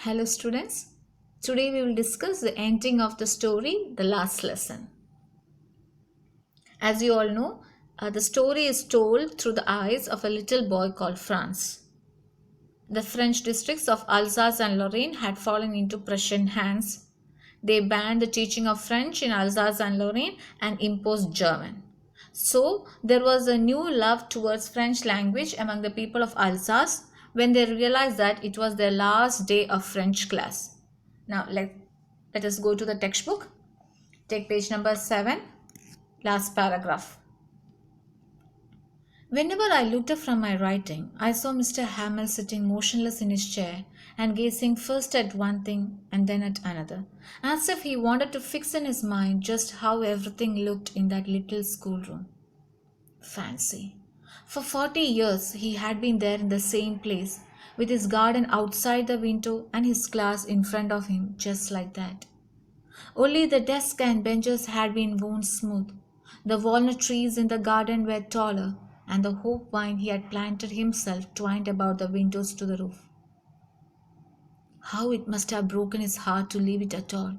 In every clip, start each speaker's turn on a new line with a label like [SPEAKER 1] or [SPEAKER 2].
[SPEAKER 1] Hello students, today we will discuss the ending of the story, The Last Lesson. As you all know, the story is told through the eyes of a little boy called Franz. The French districts of Alsace and Lorraine had fallen into Prussian hands. They banned the teaching of French in Alsace and Lorraine and imposed German. So there was a new love towards French language among the people of Alsace when they realized that it was their last day of French class. Now let us go to the textbook. Take page number 7, last paragraph. Whenever I looked up from my writing, I saw Mr. Hamel sitting motionless in his chair and gazing first at one thing and then at another, as if he wanted to fix in his mind just how everything looked in that little schoolroom. Fancy. For 40 years he had been there in the same place, with his garden outside the window and his class in front of him, just like that. Only the desks and benches had been worn smooth. The walnut trees in the garden were taller, and the hope vine he had planted himself twined about the windows to the roof. How it must have broken his heart to leave it at all.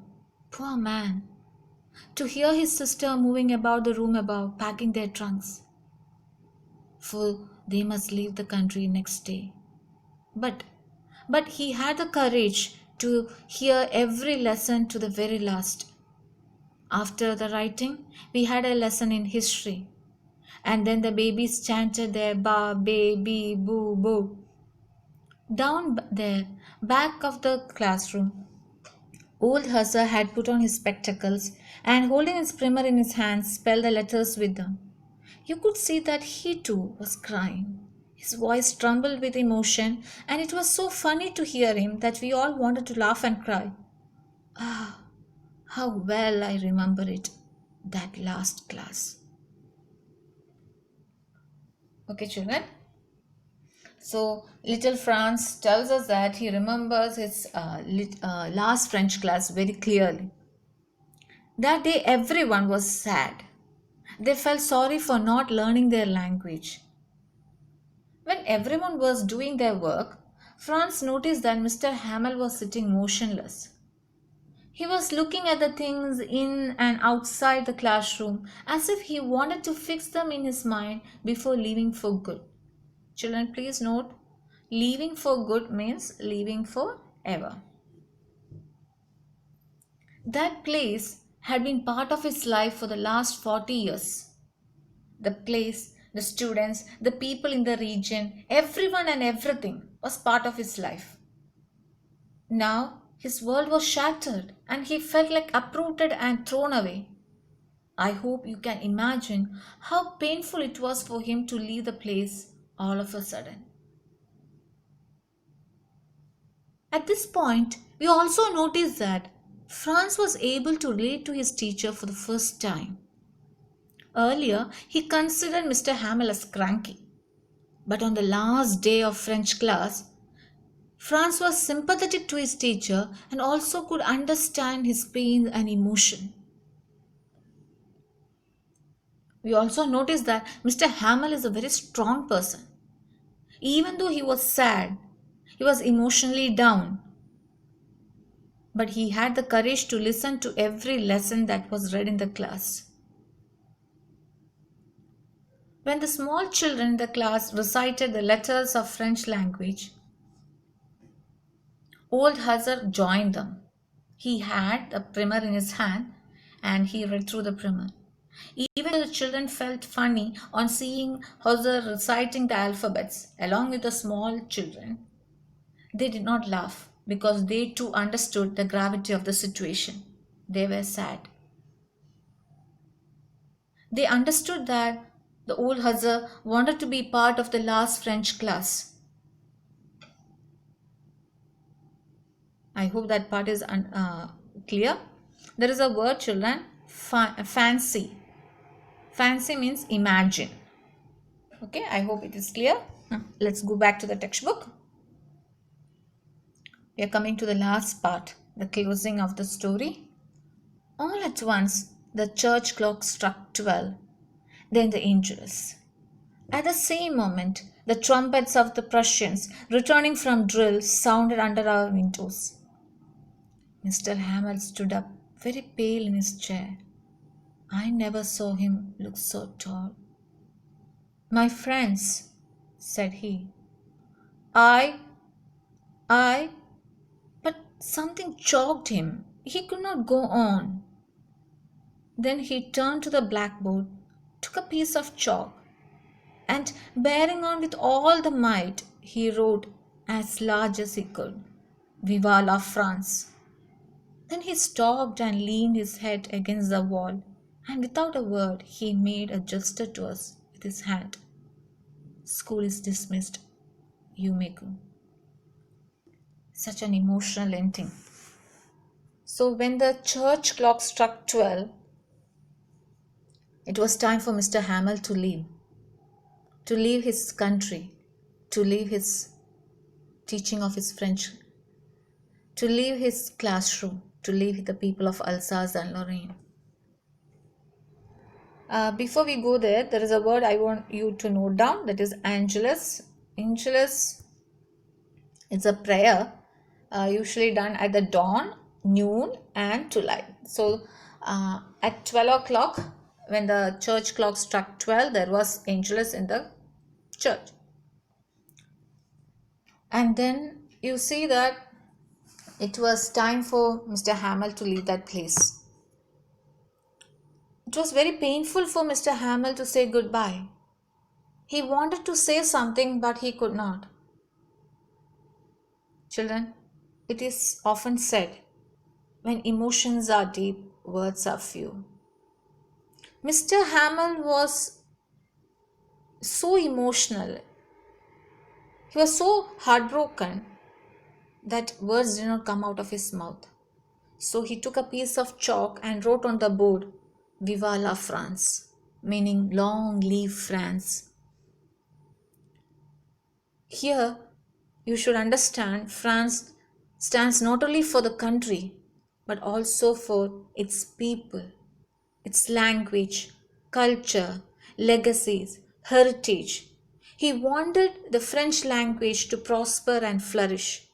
[SPEAKER 1] Poor man! To hear his sister moving about the room above, packing their trunks. For they must leave the country next day. But he had the courage to hear every lesson to the very last. After the writing, we had a lesson in history. And then the babies chanted their ba, ba, bee, boo, boo. Down there, back of the classroom, old Hussar had put on his spectacles and holding his primer in his hands spelled the letters with them. You could see that he too was crying. His voice trembled with emotion, and it was so funny to hear him that we all wanted to laugh and cry. Ah, how well I remember it, that last class. Okay, children. So, little Franz tells us that he remembers his last French class very clearly. That day, everyone was sad. They felt sorry for not learning their language. When everyone was doing their work, Franz noticed that Mr. Hamel was sitting motionless. He was looking at the things in and outside the classroom as if he wanted to fix them in his mind before leaving for good. Children, please note, leaving for good means leaving forever. That place had been part of his life for the last 40 years. The place, the students, the people in the region, everyone and everything was part of his life. Now his world was shattered and he felt like uprooted and thrown away. I hope you can imagine how painful it was for him to leave the place all of a sudden. At this point, we also notice that Franz was able to relate to his teacher for the first time. Earlier, he considered Mr. Hamel as cranky. But on the last day of French class, Franz was sympathetic to his teacher and also could understand his pain and emotion. We also notice that Mr. Hamel is a very strong person. Even though he was sad, he was emotionally down, but he had the courage to listen to every lesson that was read in the class. When the small children in the class recited the letters of French language, old Hussar joined them. He had the primer in his hand and he read through the primer. Even though the children felt funny on seeing Hussar reciting the alphabets along with the small children, they did not laugh because they too understood the gravity of the situation. They were sad. They understood that the old Hussar wanted to be part of the last French class. I hope that part is clear. There is a word, children, fancy. Fancy means imagine. Okay, I hope it is clear. Let's go back to the textbook. We are coming to the last part, the closing of the story. All at once, the church clock struck 12, then the angels. At the same moment, the trumpets of the Prussians, returning from drill, sounded under our windows. Mr. Hamel stood up, very pale in his chair. I never saw him look so tall. My friends, said he, I, I, but something choked him. He could not go on. Then he turned to the blackboard, took a piece of chalk, and bearing on with all the might, he wrote as large as he could, Viva la France. Then he stopped and leaned his head against the wall, and without a word he made a gesture to us with his hand. School is dismissed. You may go. Such an emotional ending. So when the church clock struck 12, it was time for Mr. Hamel to leave his country, to leave his teaching of his French, to leave his classroom, to leave the people of Alsace and Lorraine. Before we go there is a word I want you to note down, that is Angelus. Angelus is a prayer usually done at the dawn, noon and twilight. So at 12 o'clock, when the church clock struck 12, there was Angelus in the church. And then you see that it was time for Mr. Hamel to leave that place. It was very painful for Mr. Hamel to say goodbye. He wanted to say something, but he could not. Children, it is often said, when emotions are deep, words are few. Mr. Hamel was so emotional. He was so heartbroken that words did not come out of his mouth. So he took a piece of chalk and wrote on the board, Viva la France, meaning long live France. Here, you should understand France stands not only for the country, but also for its people, its language, culture, legacies, heritage. He wanted the French language to prosper and flourish.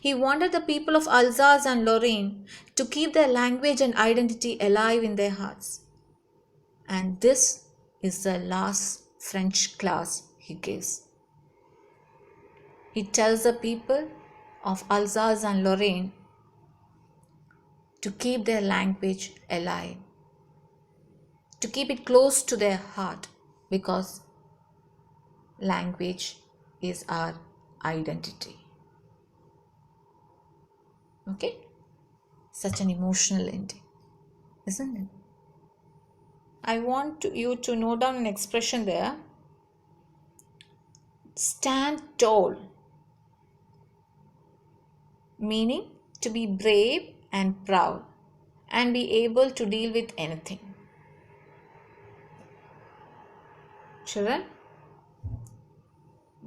[SPEAKER 1] He wanted the people of Alsace and Lorraine to keep their language and identity alive in their hearts. And this is the last French class he gives. He tells the people of Alsace and Lorraine to keep their language alive, to keep it close to their heart, because language is our identity. Okay? Such an emotional ending, isn't it? I want you to note down an expression there. Stand tall, meaning to be brave and proud and be able to deal with anything. Children,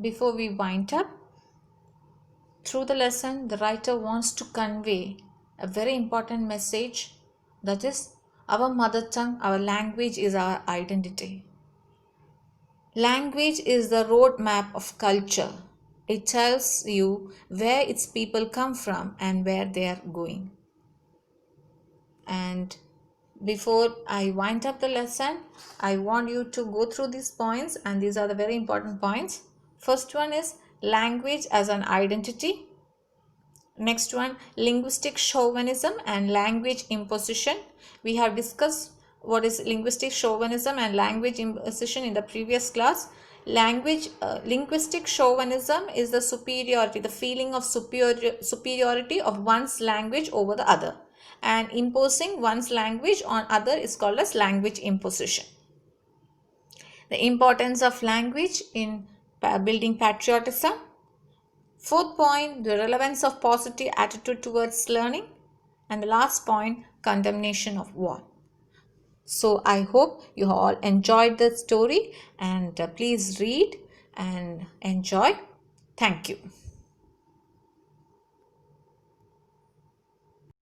[SPEAKER 1] before we wind up, through the lesson, the writer wants to convey a very important message, that is, our mother tongue, our language is our identity. Language is the roadmap of culture. It tells you where its people come from and where they are going. And before I wind up the lesson, I want you to go through these points, and these are the very important points. First one is language as an identity. Next one, linguistic chauvinism and language imposition. We have discussed what is linguistic chauvinism and language imposition in the previous class. Linguistic chauvinism is the superiority, the feeling of superiority of one's language over the other, and imposing one's language on other is called as language imposition. The importance of language in building patriotism. Fourth point, the relevance of positive attitude towards learning. And the last point, condemnation of war. So I hope you all enjoyed the story, and please read and enjoy. Thank you.